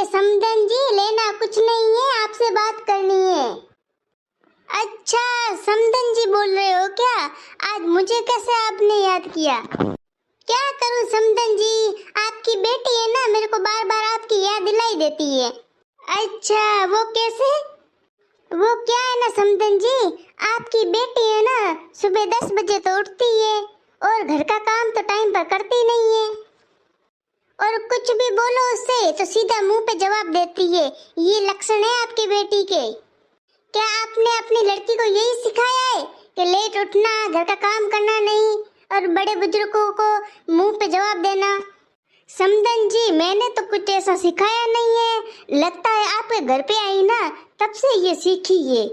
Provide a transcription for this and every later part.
समधन जी, लेना कुछ नहीं है, आपसे बात करनी है। अच्छा, समधन जी बोल रहे हो क्या? आज मुझे कैसे आपने याद किया? क्या करूं समधन जी, आपकी बेटी है ना, मेरे को बार बार आपकी याद दिलाई देती है। अच्छा, वो कैसे? वो क्या है ना समधन जी, आपकी बेटी है ना, सुबह 10 बजे तो उठती है और घर का काम तो टाइम पर करती नहीं है, और कुछ भी बोलो उससे तो सीधा मुंह पे जवाब देती है। ये लक्षण है आपकी बेटी के। क्या आपने अपनी लड़की को यही सिखाया है कि लेट उठना, घर का काम करना नहीं और बड़े बुजुर्गों को मुंह पे जवाब देना? समधन जी, मैंने तो कुछ ऐसा सिखाया नहीं है, लगता है आपके घर पे आई ना तब से ये सीखी है।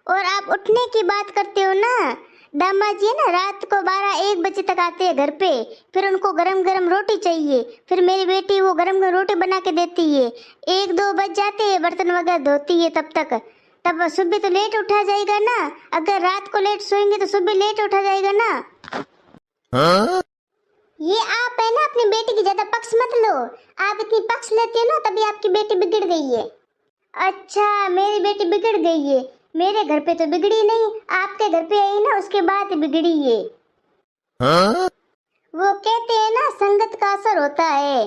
और आप उठने की बात करते हो ना, दामाद जी ना रात को 12-1 बजे तक आते हैं घर पे, फिर उनको गरम गरम रोटी चाहिए, फिर मेरी बेटी वो गरम गरम रोटी बना के देती है। 1-2 बज जाते हैं, बर्तन वगैरह धोती है तब तक। तब सुबह तो लेट उठा जाएगा ना, अगर रात को लेट सोएंगे तो सुबह लेट उठा जाएगा ना। हाँ? ये आप है ना अपनी बेटी की ज्यादा पक्ष मत लो, आप इतनी पक्ष लेती हो ना तभी आपकी बेटी बिगड़ गई है। अच्छा, मेरी बेटी बिगड़ गई है? मेरे घर पे तो बिगड़ी नहीं, आपके घर पे आई ना उसके बाद बिगड़ी है। हाँ? वो कहते हैं ना संगत का असर होता है,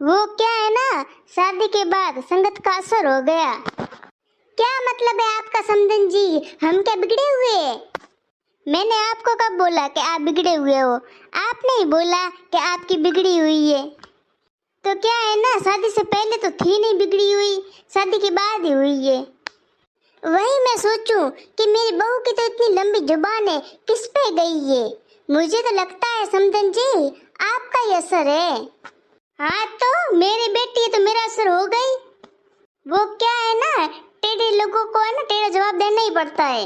वो क्या है ना, शादी के बाद संगत का असर हो गया। क्या मतलब है आपका समधन जी, हम क्या बिगड़े हुए हैं? मैंने आपको कब बोला कि आप बिगड़े हुए हो? आपने ही बोला कि आपकी बिगड़ी हुई है। तो क्या है ना, शादी से पहले तो थी नहीं बिगड़ी हुई, शादी के बाद ही हुई है। वही मैं सोचूं कि मेरी बहू की तो इतनी लंबी जुबान है, किस पे गई है? मुझे तो लगता है समधन जी आपका ही असर है। हाँ तो मेरी बेटी है तो मेरा असर हो गई। वो क्या है ना, टेढ़े लोगों को है ना टेढ़ा जवाब देना ही पड़ता है।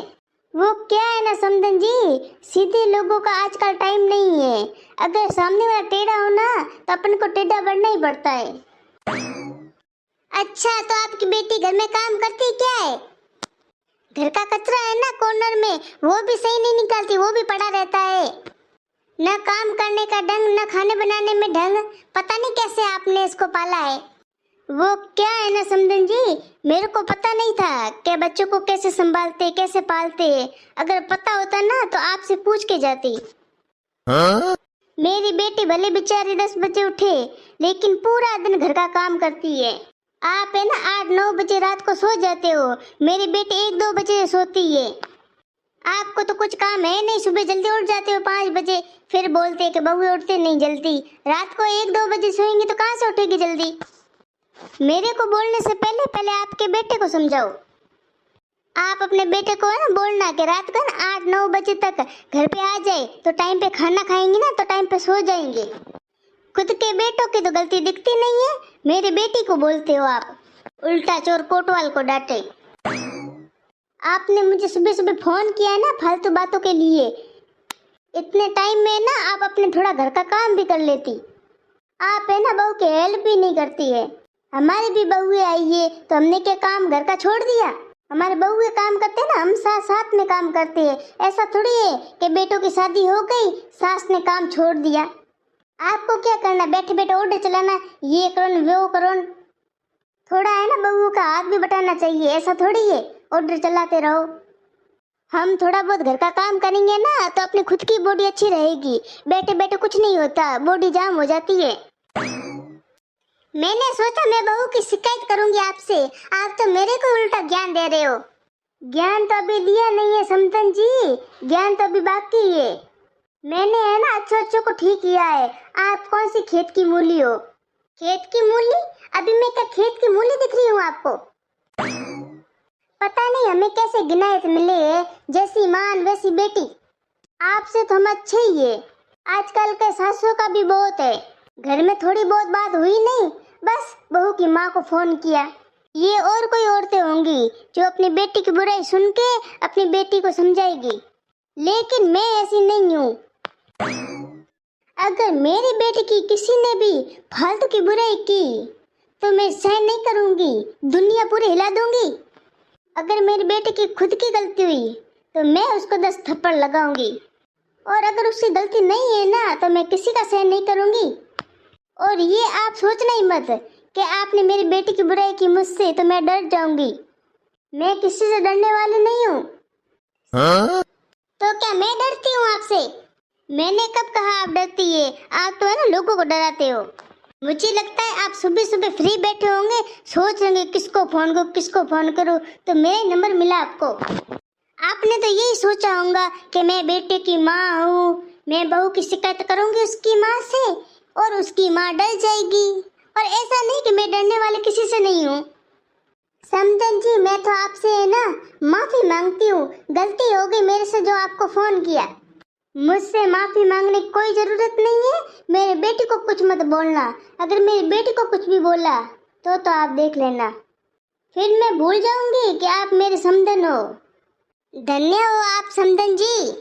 वो क्या है ना समधन जी, सीधे लोगों का आजकल टाइम नहीं है, अगर सामने वाला टेढ़ा हो ना तो अपन को टेढ़ा बनना ही पड़ता है। अच्छा, तो आपकी बेटी घर में काम करती क्या है? घर का कचरा है ना कॉर्नर में, वो भी सही नहीं निकालती, वो भी पड़ा रहता है। न काम करने का ढंग, न खाने बनाने में ढंग, पता नहीं कैसे आपने इसको पाला है। वो क्या है ना समधन जी, मेरे को पता नहीं था कि बच्चों को कैसे संभालते, कैसे पालते। अगर पता होता ना तो आपसे पूछ के जाती। हाँ? मेरी बेटी भले बेचारी 10 बजे उठे, लेकिन पूरा दिन घर का काम करती है। आप है ना 8-9 बजे रात को सो जाते हो, मेरी बेटी 1-2 बजे सोती है। आपको तो कुछ काम है नहीं, सुबह जल्दी उठ जाते हो 5 बजे, फिर बोलते हैं कि बहू उठते नहीं जल्दी। रात को 1-2 बजे सोएंगे तो कहाँ से उठेगी जल्दी? मेरे को बोलने से पहले पहले आपके बेटे को समझाओ। आप अपने बेटे को है ना बोलना कि रात को ना 8-9 बजे तक घर पे आ जाए तो टाइम पे खाना खाएंगे ना तो टाइम पे सो जाएंगे। खुद के बेटों की तो गलती दिखती नहीं है, मेरी बेटी को बोलते हो आप। उल्टा चोर कोतवाल को डांटे। आपने मुझे सुबह सुबह फोन किया है ना फालतू बातों के लिए, इतने टाइम में ना आप अपने थोड़ा घर का काम भी कर लेती। आप है ना बहू की हेल्प भी नहीं करती है। हमारी भी बहुएं आई है तो हमने क्या काम घर का छोड़ दिया? हमारे बहुएं काम करते ना, हम साथ साथ में काम करते हैं। ऐसा थोड़ी है कि बेटों की शादी हो गई सास ने काम छोड़ दिया। आपको क्या करना, बैठे बैठे ऑर्डर चलाना, ये करो वो करो। थोड़ा है ना बहू का हाथ भी बटाना चाहिए, ऐसा थोड़ी है ऑर्डर चलाते रहो। हम थोड़ा बहुत घर का काम करेंगे ना तो अपनी खुद की बॉडी अच्छी रहेगी, बैठे बैठे कुछ नहीं होता, बॉडी जाम हो जाती है। मैंने सोचा मैं बहू की शिकायत करूंगी आपसे, आप तो मेरे को उल्टा ज्ञान दे रहे हो। ज्ञान तो अभी दिया नहीं है समधन जी, ज्ञान तो अभी बाकी है। मैंने है ना अच्छों को ठीक किया है। आप कौन सी खेत की मूली हो? खेत की मूली? अभी मैं क्या खेत की मूली दिख रही हूँ आपको? पता नहीं हमें कैसे गिनायत मिले है, जैसी मान वैसी बेटी। आपसे तो हम अच्छे ही है। आजकल के सासुओं का भी बहुत है, घर में थोड़ी बहुत बात हुई नहीं, बस बहू की माँ को फोन किया। ये और कोई औरतें होंगी जो अपनी बेटी की बुराई सुन के अपनी बेटी को समझाएगी, लेकिन मैं ऐसी नहीं हूँ। अगर मेरी बेटी की किसी ने भी फालतू की बुराई की तो मैं सहन नहीं करूंगी, दुनिया पूरी हिला दूंगी। अगर मेरी बेटी की खुद की गलती हुई तो मैं उसको 10 थप्पड़ लगाऊंगी, और अगर उसकी गलती नहीं है ना तो मैं किसी का सहन नहीं करूंगी। और ये आप सोचना ही मत कि आपने मेरी बेटी की बुराई की मुझसे तो मैं डर जाऊंगी। मैं किसी से डरने वाली नहीं हूँ। तो क्या मैं डरती हूँ आपसे? मैंने कब कहा आप डरती है? आप तो है ना लोगों को डराते हो। मुझे लगता है आप सुबह सुबह फ्री बैठे होंगे, सोच रहे किसको फोन करूँ, तो मेरा नंबर मिला आपको। आपने तो यही सोचा होगा कि मैं बेटे की माँ हूँ, मैं बहू की शिकायत करूंगी उसकी माँ से और उसकी माँ डर जाएगी। और ऐसा नहीं कि मैं डरने वाले किसी से नहीं हूँ। समझन जी, मैं तो आपसे है ना माफी मांगती हूँ, गलती हो गई मेरे से जो आपको फोन किया। मुझसे माफी मांगने की कोई जरूरत नहीं है। मेरे बेटी को कुछ मत बोलना। अगर मेरी बेटी को कुछ भी बोला तो आप देख लेना, फिर मैं भूल जाऊंगी कि आप मेरे समधन हो। धन्य हो आप समधन जी।